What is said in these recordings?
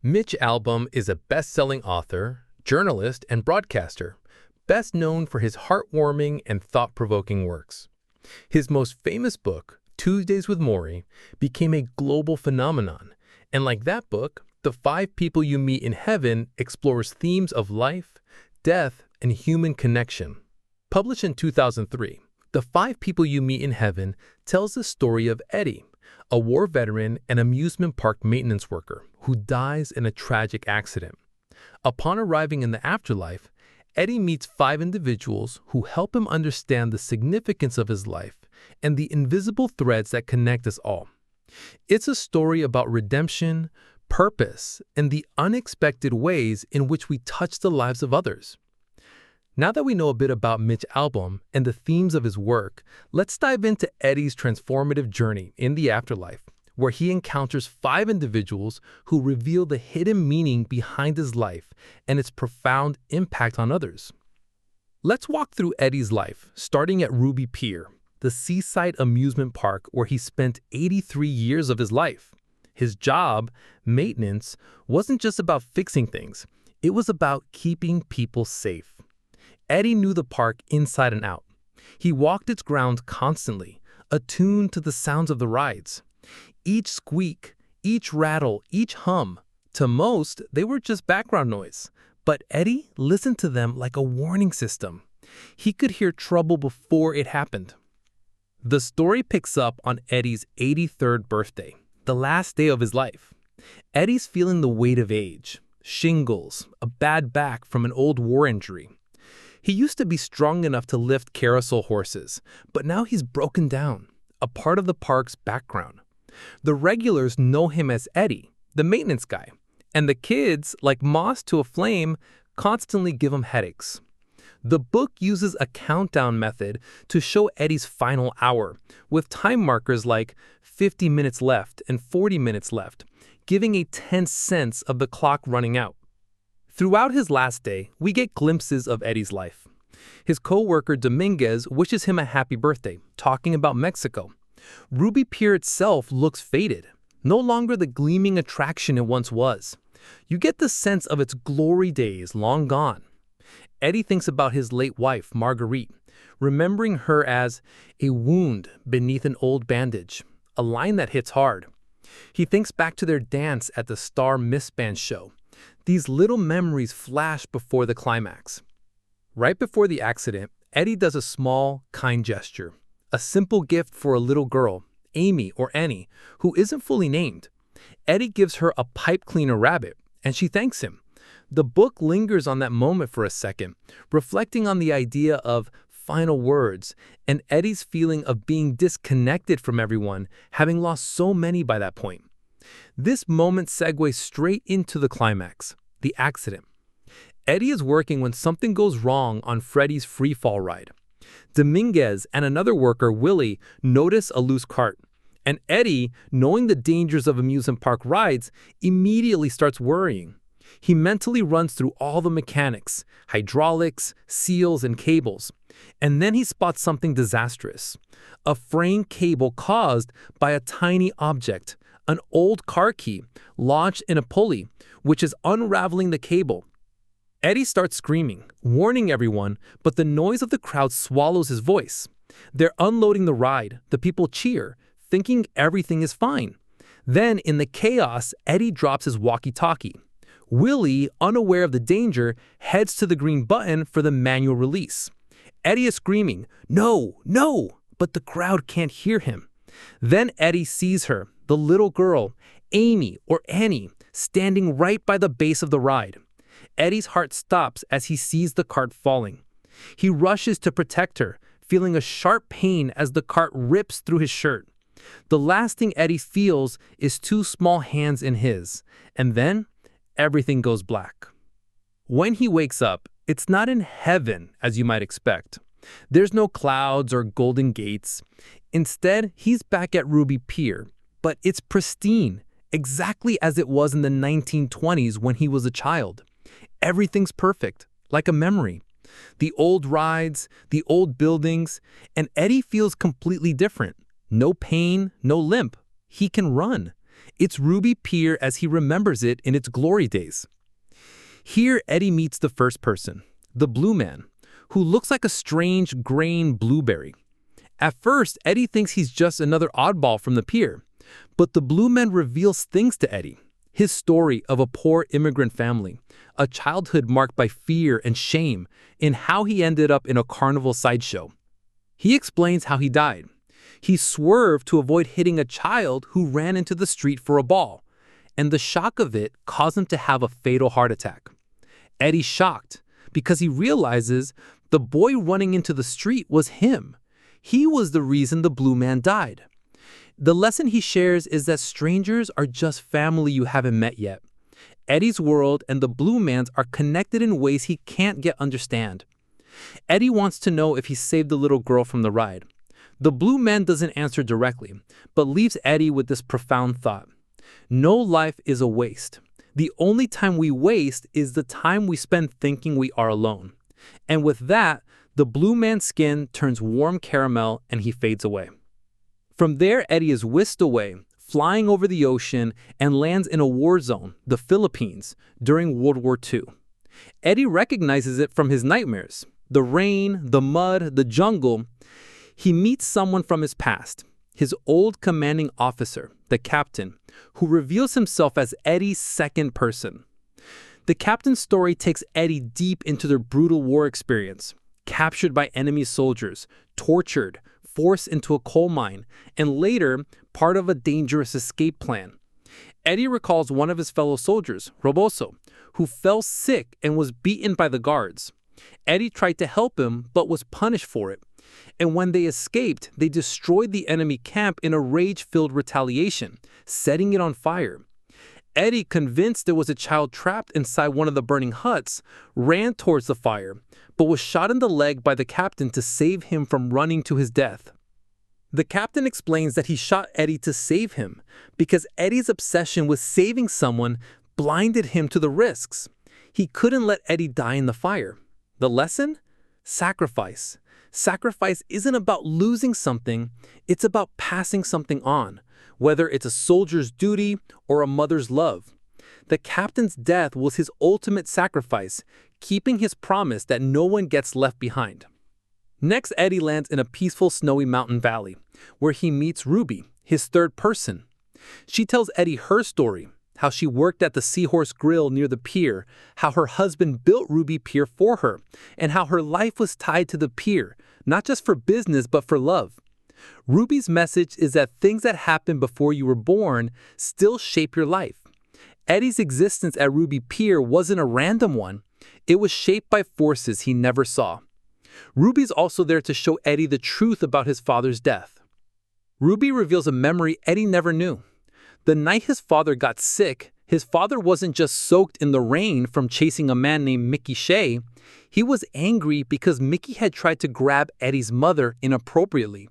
Mitch Albom is a best-selling author, journalist, and broadcaster, best known for his heartwarming and thought-provoking works. His most famous book, Tuesdays with Morrie, became a global phenomenon, and like that book, The 5 People You Meet in Heaven explores themes of life, death, and human connection. Published in 2003, The 5 People You Meet in Heaven tells the story of Eddie, a war veteran and amusement park maintenance worker who dies in a tragic accident. Upon arriving in the afterlife, Eddie meets 5 individuals who help him understand the significance of his life and the invisible threads that connect us all. It's a story about redemption, purpose, and the unexpected ways in which we touch the lives of others. Now that we know a bit about Mitch Albom and the themes of his work, let's dive into Eddie's transformative journey in the afterlife, where he encounters 5 individuals who reveal the hidden meaning behind his life and its profound impact on others. Let's walk through Eddie's life, starting at Ruby Pier, the seaside amusement park where he spent 83 years of his life. His job, maintenance, wasn't just about fixing things. It was about keeping people safe. Eddie knew the park inside and out. He walked its grounds constantly, attuned to the sounds of the rides. Each squeak, each rattle, each hum, to most, they were just background noise. But Eddie listened to them like a warning system. He could hear trouble before it happened. The story picks up on Eddie's 83rd birthday, the last day of his life. Eddie's feeling the weight of age, shingles, a bad back from an old war injury. He used to be strong enough to lift carousel horses, but now he's broken down, a part of the park's background. The regulars know him as Eddie, the maintenance guy, and the kids, like moths to a flame, constantly give him headaches. The book uses a countdown method to show Eddie's final hour, with time markers like 50 minutes left and 40 minutes left, giving a tense sense of the clock running out. Throughout his last day, we get glimpses of Eddie's life. His co-worker Dominguez wishes him a happy birthday, talking about Mexico. Ruby Pier itself looks faded, no longer the gleaming attraction it once was. You get the sense of its glory days long gone. Eddie thinks about his late wife, Margarite, remembering her as a wound beneath an old bandage, a line that hits hard. He thinks back to their dance at the Star Misband show. These little memories flash before the climax. Right before the accident, Eddie does a small, kind gesture, a simple gift for a little girl, Amy or Annie, who isn't fully named. Eddie gives her a pipe cleaner rabbit, and she thanks him. The book lingers on that moment for a second, reflecting on the idea of final words and Eddie's feeling of being disconnected from everyone, having lost so many by that point. This moment segues straight into the climax, the accident. Eddie is working when something goes wrong on Freddy's freefall ride. Dominguez and another worker, Willie, notice a loose cart, and Eddie, knowing the dangers of amusement park rides, immediately starts worrying. He mentally runs through all the mechanics, hydraulics, seals, and cables, and then he spots something disastrous. A fraying cable caused by a tiny object, an old car key, lodged in a pulley, which is unraveling the cable. Eddie starts screaming, warning everyone, but the noise of the crowd swallows his voice. They're unloading the ride. The people cheer, thinking everything is fine. Then, in the chaos, Eddie drops his walkie-talkie. Willie, unaware of the danger, heads to the green button for the manual release. Eddie is screaming, "No, no!" but the crowd can't hear him. Then Eddie sees her, the little girl, Amy or Annie, standing right by the base of the ride. Eddie's heart stops as he sees the cart falling. He rushes to protect her, feeling a sharp pain as the cart rips through his shirt. The last thing Eddie feels is 2 small hands in his, and then everything goes black. When he wakes up, it's not in heaven as you might expect. There's no clouds or golden gates. Instead, he's back at Ruby Pier, but it's pristine, exactly as it was in the 1920s when he was a child. Everything's perfect, like a memory. The old rides, the old buildings, and Eddie feels completely different. No pain, no limp. He can run. It's Ruby Pier as he remembers it in its glory days. Here, Eddie meets the first person, the Blue Man, who looks like a strange grain blueberry. At first, Eddie thinks he's just another oddball from the pier, but the Blue Man reveals things to Eddie. His story of a poor immigrant family, a childhood marked by fear and shame, and how he ended up in a carnival sideshow. He explains how he died. He swerved to avoid hitting a child who ran into the street for a ball, and the shock of it caused him to have a fatal heart attack. Eddie's shocked because he realizes the boy running into the street was him. He was the reason the Blue Man died. The lesson he shares is that strangers are just family you haven't met yet. Eddie's world and the Blue Man's are connected in ways he can't yet understand. Eddie wants to know if he saved the little girl from the ride. The Blue Man doesn't answer directly, but leaves Eddie with this profound thought. No life is a waste. The only time we waste is the time we spend thinking we are alone. And with that, the Blue Man's skin turns warm caramel and he fades away. From there, Eddie is whisked away, flying over the ocean, and lands in a war zone, the Philippines, during World War II. Eddie recognizes it from his nightmares. The rain, the mud, the jungle. He meets someone from his past, his old commanding officer, the captain, who reveals himself as Eddie's second person. The captain's story takes Eddie deep into their brutal war experience, captured by enemy soldiers, tortured, forced into a coal mine, and later part of a dangerous escape plan. Eddie recalls one of his fellow soldiers, Roboso, who fell sick and was beaten by the guards. Eddie tried to help him but was punished for it. And when they escaped, they destroyed the enemy camp in a rage-filled retaliation, setting it on fire. Eddie, convinced there was a child trapped inside one of the burning huts, ran towards the fire, but was shot in the leg by the captain to save him from running to his death. The captain explains that he shot Eddie to save him because Eddie's obsession with saving someone blinded him to the risks. He couldn't let Eddie die in the fire. The lesson? Sacrifice. Sacrifice isn't about losing something, it's about passing something on, whether it's a soldier's duty or a mother's love. The captain's death was his ultimate sacrifice, keeping his promise that no one gets left behind. Next, Eddie lands in a peaceful snowy mountain valley, where he meets Ruby, his third person. She tells Eddie her story, how she worked at the Seahorse Grill near the pier, how her husband built Ruby Pier for her, and how her life was tied to the pier, not just for business but for love. Ruby's message is that things that happened before you were born still shape your life. Eddie's existence at Ruby Pier wasn't a random one. It was shaped by forces he never saw. Ruby's also there to show Eddie the truth about his father's death. Ruby reveals a memory Eddie never knew. The night his father got sick, his father wasn't just soaked in the rain from chasing a man named Mickey Shea. He was angry because Mickey had tried to grab Eddie's mother inappropriately.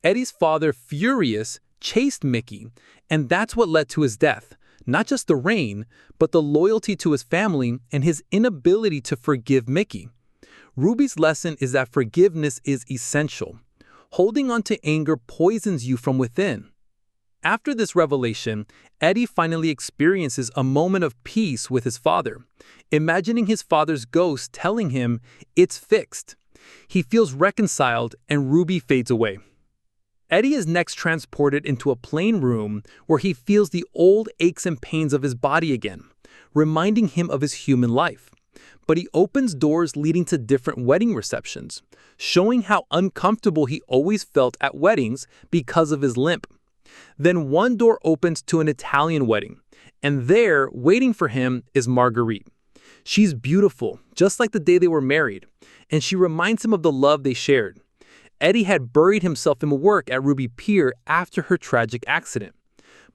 Eddie's father, furious, chased Mickey, and that's what led to his death. Not just the rain, but the loyalty to his family and his inability to forgive Mickey. Ruby's lesson is that forgiveness is essential. Holding on to anger poisons you from within. After this revelation, Eddie finally experiences a moment of peace with his father, imagining his father's ghost telling him it's fixed. He feels reconciled and Ruby fades away. Eddie is next transported into a plain room where he feels the old aches and pains of his body again, reminding him of his human life. But he opens doors leading to different wedding receptions, showing how uncomfortable he always felt at weddings because of his limp. Then one door opens to an Italian wedding, and there, waiting for him, is Margarite. She's beautiful, just like the day they were married, and she reminds him of the love they shared. Eddie had buried himself in work at Ruby Pier after her tragic accident.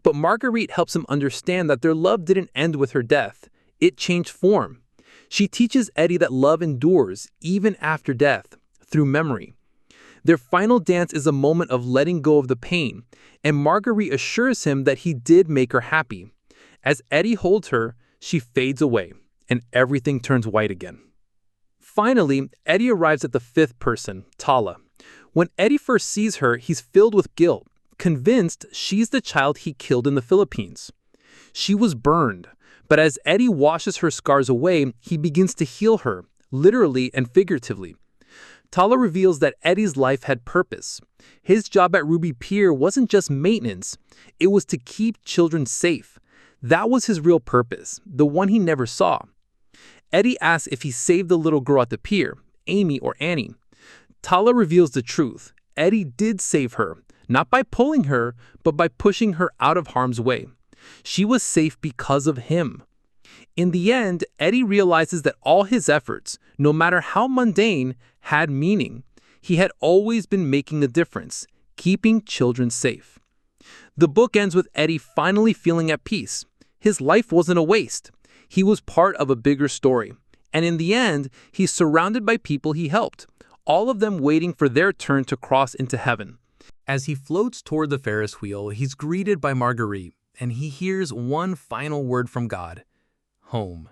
But Margarite helps him understand that their love didn't end with her death. It changed form. She teaches Eddie that love endures, even after death, through memory. Their final dance is a moment of letting go of the pain, and Marguerite assures him that he did make her happy. As Eddie holds her, she fades away, and everything turns white again. Finally, Eddie arrives at the fifth person, Tala. When Eddie first sees her, he's filled with guilt, convinced she's the child he killed in the Philippines. She was burned, but as Eddie washes her scars away, he begins to heal her, literally and figuratively. Tala reveals that Eddie's life had purpose. His job at Ruby Pier wasn't just maintenance, it was to keep children safe. That was his real purpose, the one he never saw. Eddie asks if he saved the little girl at the pier, Amy or Annie. Tala reveals the truth. Eddie did save her, not by pulling her, but by pushing her out of harm's way. She was safe because of him. In the end, Eddie realizes that all his efforts, no matter how mundane, had meaning. He had always been making a difference, keeping children safe. The book ends with Eddie finally feeling at peace. His life wasn't a waste. He was part of a bigger story. And in the end, he's surrounded by people he helped, all of them waiting for their turn to cross into heaven. As he floats toward the Ferris wheel, he's greeted by Margarite, and he hears one final word from God: home.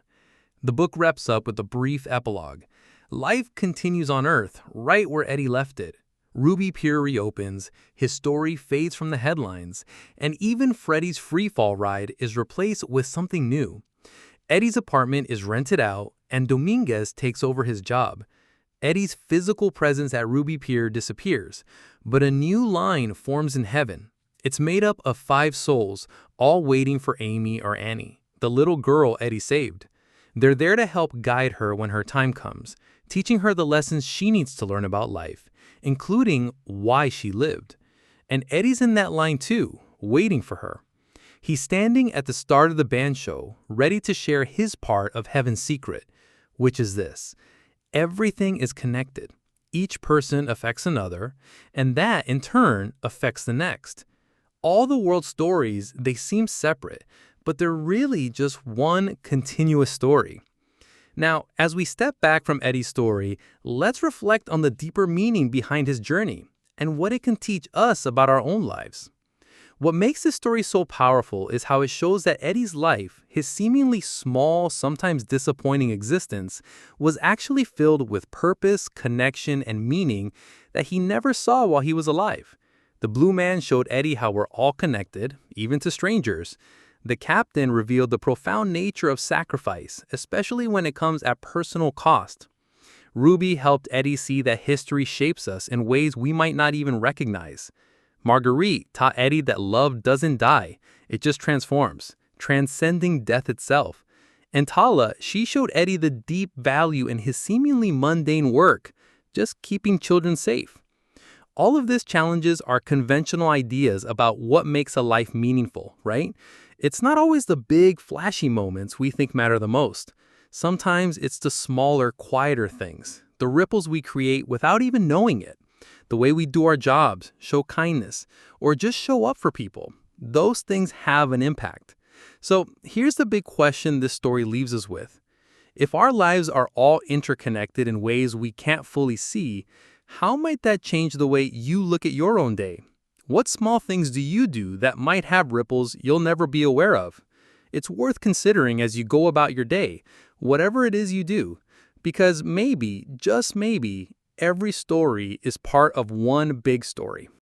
The book wraps up with a brief epilogue. Life continues on Earth, right where Eddie left it. Ruby Pier reopens, his story fades from the headlines, and even Freddy's freefall ride is replaced with something new. Eddie's apartment is rented out, and Dominguez takes over his job. Eddie's physical presence at Ruby Pier disappears, but a new line forms in heaven. It's made up of 5 souls, all waiting for Amy or Annie, the little girl Eddie saved. They're there to help guide her when her time comes, teaching her the lessons she needs to learn about life, including why she lived. And Eddie's in that line too, waiting for her. He's standing at the start of the band show, ready to share his part of heaven's secret, which is this: everything is connected. Each person affects another, and that in turn affects the next. All the world's stories, they seem separate, but they're really just one continuous story. Now, as we step back from Eddie's story, let's reflect on the deeper meaning behind his journey and what it can teach us about our own lives. What makes this story so powerful is how it shows that Eddie's life, his seemingly small, sometimes disappointing existence, was actually filled with purpose, connection, and meaning that he never saw while he was alive. The Blue Man showed Eddie how we're all connected, even to strangers. The Captain revealed the profound nature of sacrifice, especially when it comes at personal cost. Ruby helped Eddie see that history shapes us in ways we might not even recognize. Margarite taught Eddie that love doesn't die, it just transforms, transcending death itself. And Tala, she showed Eddie the deep value in his seemingly mundane work, just keeping children safe. All of this challenges our conventional ideas about what makes a life meaningful, right? It's not always the big, flashy moments we think matter the most. Sometimes it's the smaller, quieter things, the ripples we create without even knowing it. The way we do our jobs, show kindness, or just show up for people. Those things have an impact. So here's the big question this story leaves us with. If our lives are all interconnected in ways we can't fully see, how might that change the way you look at your own day? What small things do you do that might have ripples you'll never be aware of? It's worth considering as you go about your day, whatever it is you do, because maybe, just maybe, every story is part of one big story.